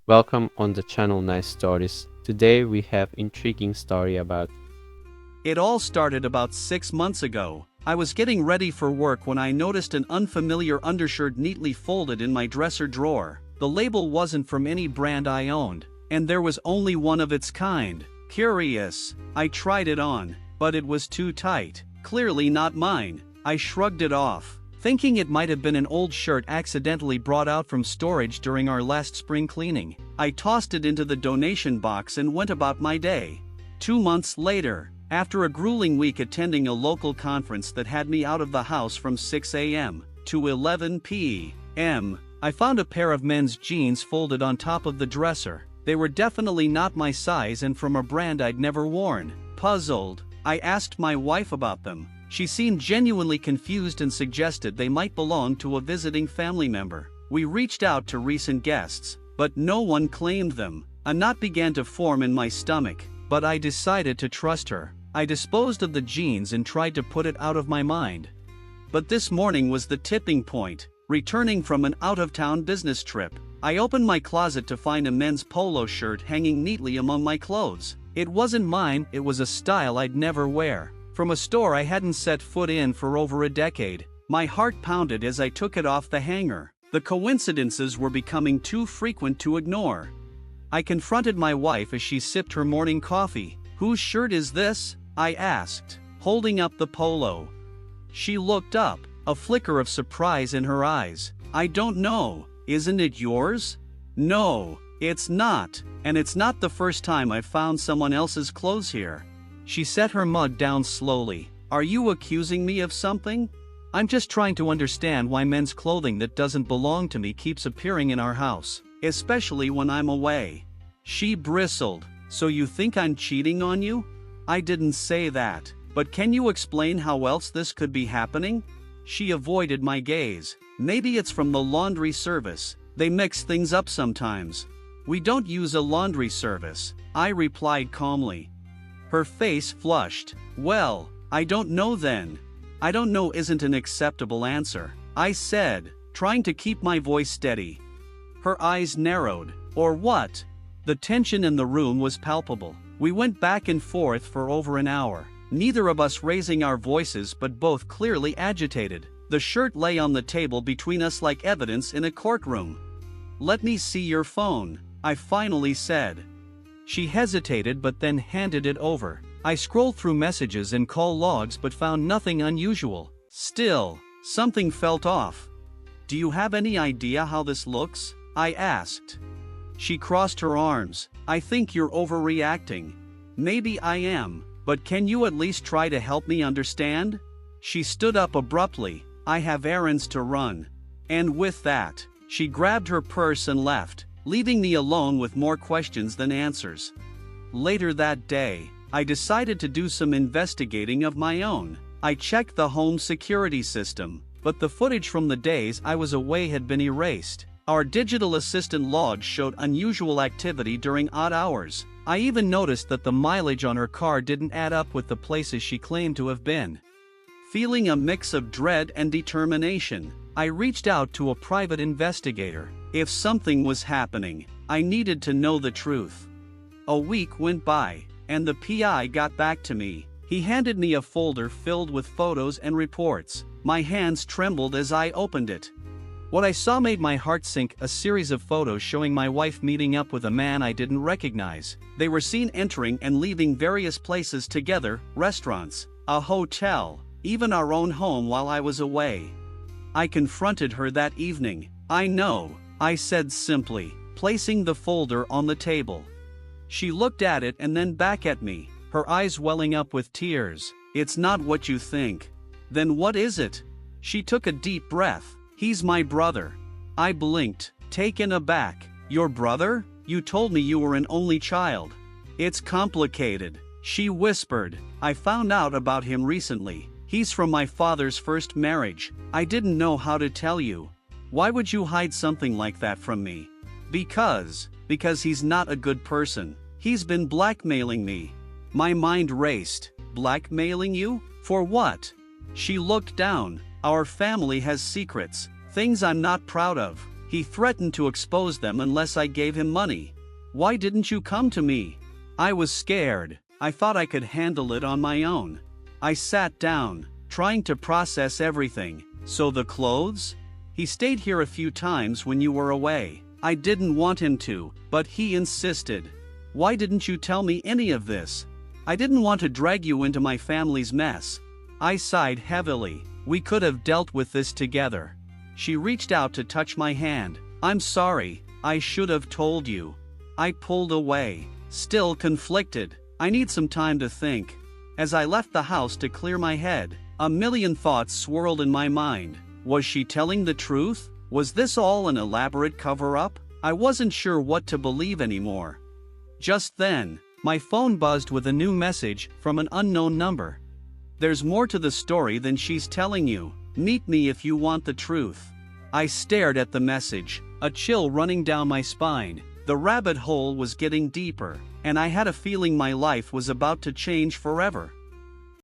Welcome on the channel Nice Stories. Today we have intriguing story about It all started about 6 months ago. I was getting ready for work when I noticed an unfamiliar undershirt neatly folded in my dresser drawer. The label wasn't from any brand I owned, and there was only one of its kind. Curious, I tried it on, but it was too tight. Clearly not mine. I shrugged it off, thinking it might have been an old shirt accidentally brought out from storage during our last spring cleaning. I tossed it into the donation box and went about my day. 2 months later, after a grueling week attending a local conference that had me out of the house from 6 a.m. to 11 p.m., I found a pair of men's jeans folded on top of the dresser. They were definitely not my size and from a brand I'd never worn. Puzzled, I asked my wife about them. She seemed genuinely confused and suggested they might belong to a visiting family member. We reached out to recent guests, but no one claimed them. A knot began to form in my stomach, but I decided to trust her. I disposed of the jeans and tried to put it out of my mind. But this morning was the tipping point. Returning from an out-of-town business trip, I opened my closet to find a men's polo shirt hanging neatly among my clothes. It wasn't mine, it was a style I'd never wear. From a store I hadn't set foot in for over a decade. My heart pounded as I took it off the hanger. The coincidences were becoming too frequent to ignore. I confronted my wife as she sipped her morning coffee. "Whose shirt is this?" I asked, holding up the polo. She looked up, a flicker of surprise in her eyes. "I don't know. Isn't it yours?" "No, it's not, and it's not the first time I've found someone else's clothes here." She set her mug down slowly. "Are you accusing me of something?" "I'm just trying to understand why men's clothing that doesn't belong to me keeps appearing in our house, especially when I'm away." She bristled. "So you think I'm cheating on you?" "I didn't say that, but can you explain how else this could be happening?" She avoided my gaze. "Maybe it's from the laundry service. They mix things up sometimes." "We don't use a laundry service," I replied calmly. Her face flushed. "Well, I don't know then." "I don't know isn't an acceptable answer," I said, trying to keep my voice steady. Her eyes narrowed. "Or what?" The tension in the room was palpable. We went back and forth for over an hour, neither of us raising our voices but both clearly agitated. The shirt lay on the table between us like evidence in a courtroom. "Let me see your phone," I finally said. She hesitated but then handed it over. I scrolled through messages and call logs but found nothing unusual. Still, something felt off. "Do you have any idea how this looks?" I asked. She crossed her arms. "I think you're overreacting." "Maybe I am, but can you at least try to help me understand?" She stood up abruptly. "I have errands to run." And with that, she grabbed her purse and left, leaving me alone with more questions than answers. Later that day, I decided to do some investigating of my own. I checked the home security system, but the footage from the days I was away had been erased. Our digital assistant logs showed unusual activity during odd hours. I even noticed that the mileage on her car didn't add up with the places she claimed to have been. Feeling a mix of dread and determination, I reached out to a private investigator. If something was happening, I needed to know the truth. A week went by, and the PI got back to me. He handed me a folder filled with photos and reports. My hands trembled as I opened it. What I saw made my heart sink. A series of photos showing my wife meeting up with a man I didn't recognize. They were seen entering and leaving various places together, restaurants, a hotel, even our own home while I was away. I confronted her that evening. "I know," I said simply, placing the folder on the table. She looked at it and then back at me, her eyes welling up with tears. "It's not what you think." "Then what is it?" She took a deep breath. "He's my brother." I blinked, taken aback. "Your brother? You told me you were an only child." "It's complicated," she whispered. "I found out about him recently. He's from my father's first marriage. I didn't know how to tell you." "Why would you hide something like that from me?" Because he's not a good person. He's been blackmailing me." My mind raced. "Blackmailing you? For what?" She looked down. "Our family has secrets, things I'm not proud of." He threatened to expose them unless I gave him money. Why didn't you come to me? I was scared. I thought I could handle it on my own. I sat down, trying to process everything. So the clothes? He stayed here a few times when you were away. I didn't want him to, but he insisted. Why didn't you tell me any of this? I didn't want to drag you into my family's mess. I sighed heavily. We could have dealt with this together. She reached out to touch my hand. I'm sorry, I should have told you. I pulled away, still conflicted. I need some time to think. As I left the house to clear my head, a million thoughts swirled in my mind. Was she telling the truth? Was this all an elaborate cover-up? I wasn't sure what to believe anymore. Just then, my phone buzzed with a new message from an unknown number. There's more to the story than she's telling you. Meet me if you want the truth. I stared at the message, a chill running down my spine. The rabbit hole was getting deeper, and I had a feeling my life was about to change forever.